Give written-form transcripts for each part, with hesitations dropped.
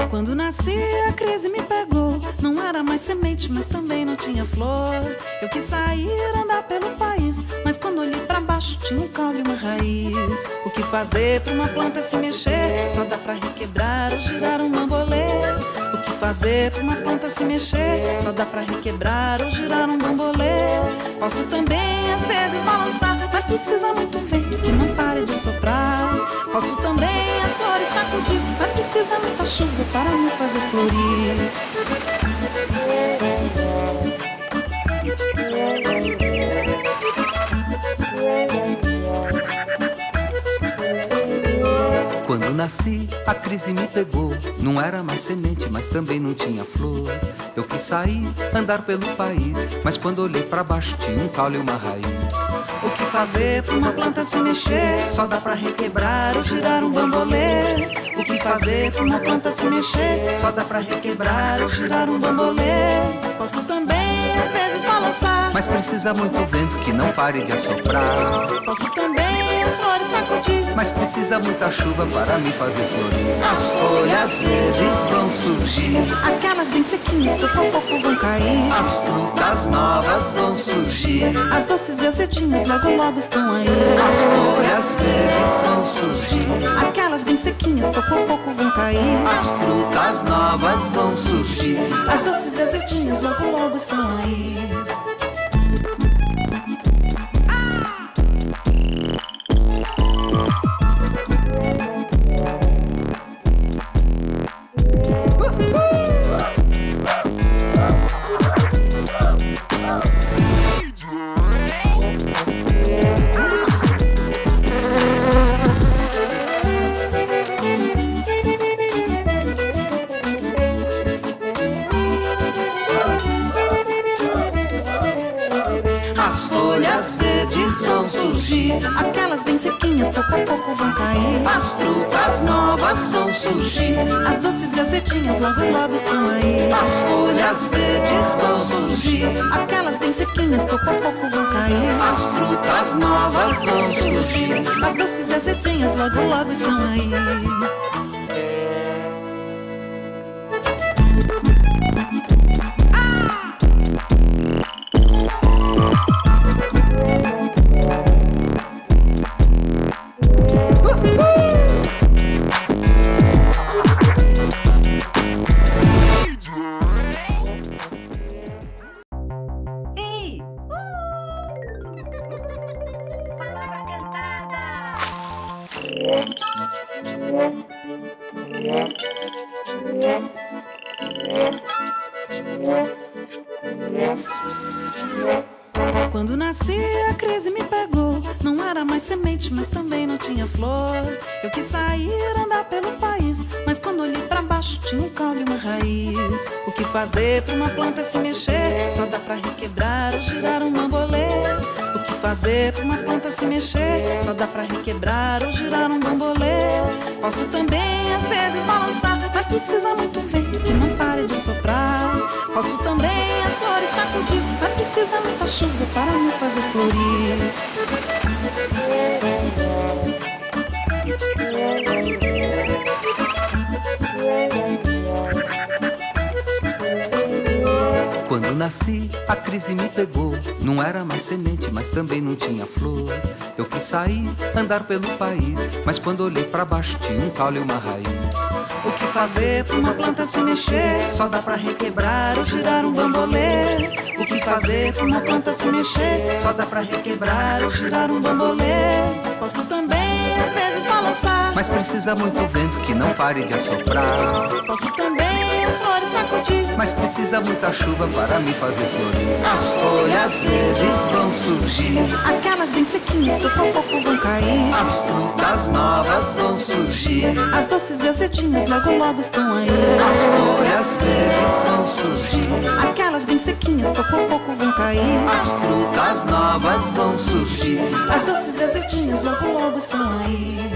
Quando nasci, a crise me pegou. Não era mais semente, mas também não tinha flor. Eu quis sair, andar pelo país, mas quando olhei pra baixo tinha um caule e uma raiz. O que fazer pra uma planta se mexer? Só dá pra requebrar ou girar um bambolê. O que fazer pra uma planta se mexer? Só dá pra requebrar ou girar um bambolê. Posso também às vezes balançar, mas precisa muito vento que não pare de soprar. Posso também as flores sacudir, mas precisa muita chuva para me fazer florir. Quando nasci, a crise me pegou. Não era mais semente, mas também não tinha flor. Eu quis sair, andar pelo país, mas quando olhei pra baixo tinha um caule e uma raiz. O que fazer pra uma planta se mexer? Só dá pra requebrar ou girar um bambolê. O que fazer pra uma planta se mexer? Só dá pra requebrar ou girar um bambolê. Posso também às vezes balançar, mas precisa muito vento que não pare de assoprar. Posso também as flores sacudir, mas precisa muita chuva para me fazer florir. As folhas verdes vão surgir, aquelas bem sequinhas pouco a pouco vão cair. As frutas novas vão surgir, as doces e azedinhas logo logo estão aí. As folhas verdes vão surgir, aquelas bem sequinhas pouco a pouco vão cair. As frutas novas vão surgir, as doces e azedinhas logo logo estão aí. as folhas verdes vão surgir, aquelas bem sequinhas pouco a pouco vão cair. As frutas novas vão surgir, as doces e azedinhas logo logo estão aí. As folhas verdes vão surgir, aquelas bem sequinhas pouco a pouco vão cair. As frutas novas vão surgir, as doces e azedinhas logo logo estão aí. Quando nasci, a crise me pegou. Não era mais semente, mas também não tinha flor. Eu quis sair, andar pelo país, mas quando olhei pra baixo tinha um caule e uma raiz. O que fazer pra uma planta se mexer? Só dá pra requebrar ou girar um bambolê. O que fazer pra uma planta se mexer? Só dá pra requebrar ou girar um bambolê. Posso também às vezes balançar, mas precisa muito vento que não pare de soprar. Posso também as flores sacudir, mas precisa muita chuva para me fazer florir. Quando nasci, a crise me pegou. Não era mais semente, mas também não tinha flor. Eu quis sair, andar pelo país, mas quando olhei pra baixo tinha um caule e uma raiz. O que fazer pra uma planta se mexer? Só dá pra requebrar ou girar um bambolê. O que fazer pra uma planta se mexer? Só dá pra requebrar ou girar um bambolê. Posso também às vezes balançar, mas precisa muito vento que não pare de assoprar. Posso também as flores sacudir, mas precisa muita chuva para me fazer florir. As folhas verdes vão surgir, aquelas bem sequinhas pouco a pouco vão cair. As frutas novas vão surgir, as doces e azedinhas logo logo estão aí. As folhas verdes vão surgir, aquelas bem sequinhas pouco a pouco vão cair. As frutas novas vão surgir, as doces e azedinhas logo logo estão aí.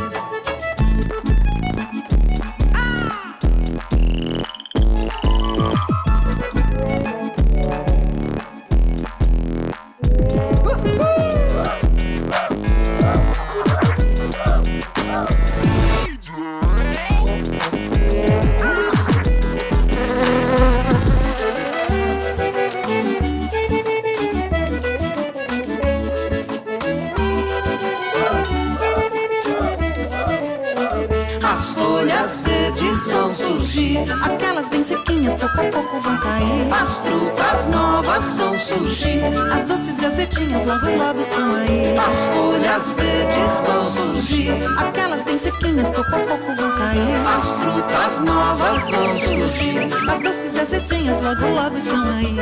folhas verdes vão surgir, aquelas bem sequinhas pouco a pouco vão cair. as frutas novas vão surgir, As doces e azedinhas logo logo estão aí. as folhas verdes vão surgir, Aquelas bem sequinhas pouco a pouco vão cair. as frutas novas vão surgir. As doces e azedinhas logo logo estão aí.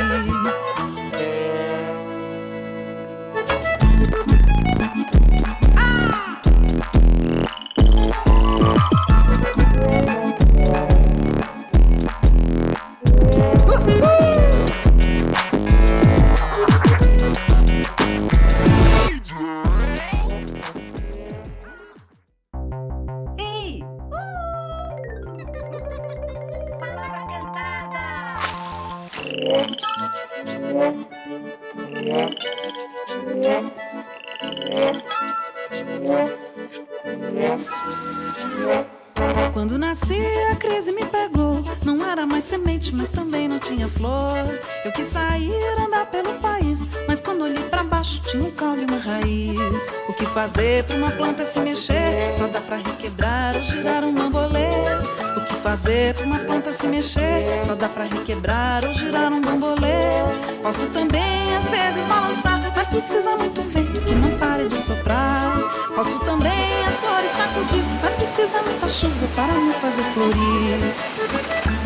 Quando nasci a crise me pegou. Não era mais semente, mas também não tinha flor. Eu quis sair, andar pelo país, mas quando olhei pra baixo tinha um caule e uma raiz. O que fazer pra uma planta se mexer? Só dá pra requebrar ou girar um bambolê. O que fazer pra uma planta se mexer? Só dá pra requebrar ou girar um bambolê. Posso também às vezes balançar, mas precisa muito vento que não pare de soprar. Posso também as flores sacudir, mas precisa muita chuva para me fazer florir.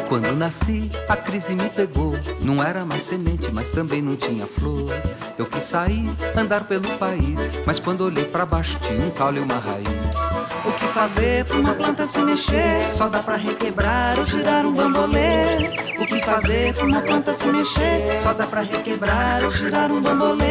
Quando nasci, a crise me pegou. Não era mais semente, mas também não tinha flor. Eu quis sair, andar pelo país, mas quando olhei pra baixo tinha um caule e uma raiz. O que fazer pra uma planta se mexer? Só dá pra requebrar ou girar um bambolê. O que fazer pra uma planta se mexer? Só dá pra requebrar ou girar um bambolê.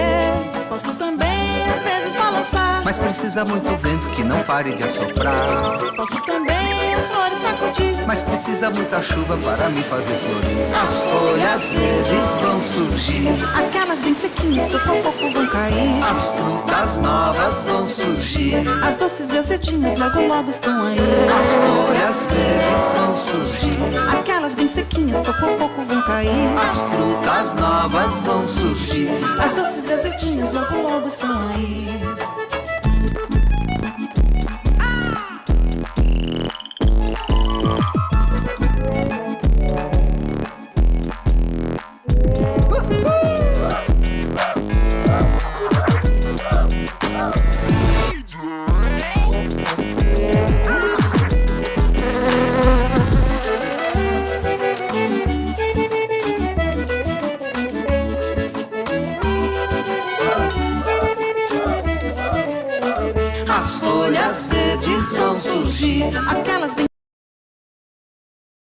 Posso também às vezes balançar, Mas precisa muito vento que não pare de assoprar. posso também as flores sacudir, Mas precisa muita chuva para me fazer florir. As folhas verdes vão surgir, aquelas bem sequinhas pouco a pouco vão cair. as frutas novas vão surgir, As doces e azedinhas logo logo estão aí. as folhas verdes vão surgir, Aquelas bem sequinhas pouco a pouco vão cair. as frutas novas vão surgir. As doces e azedinhas logo logo estão aí. As folhas verdes vão surgir, Aquelas bem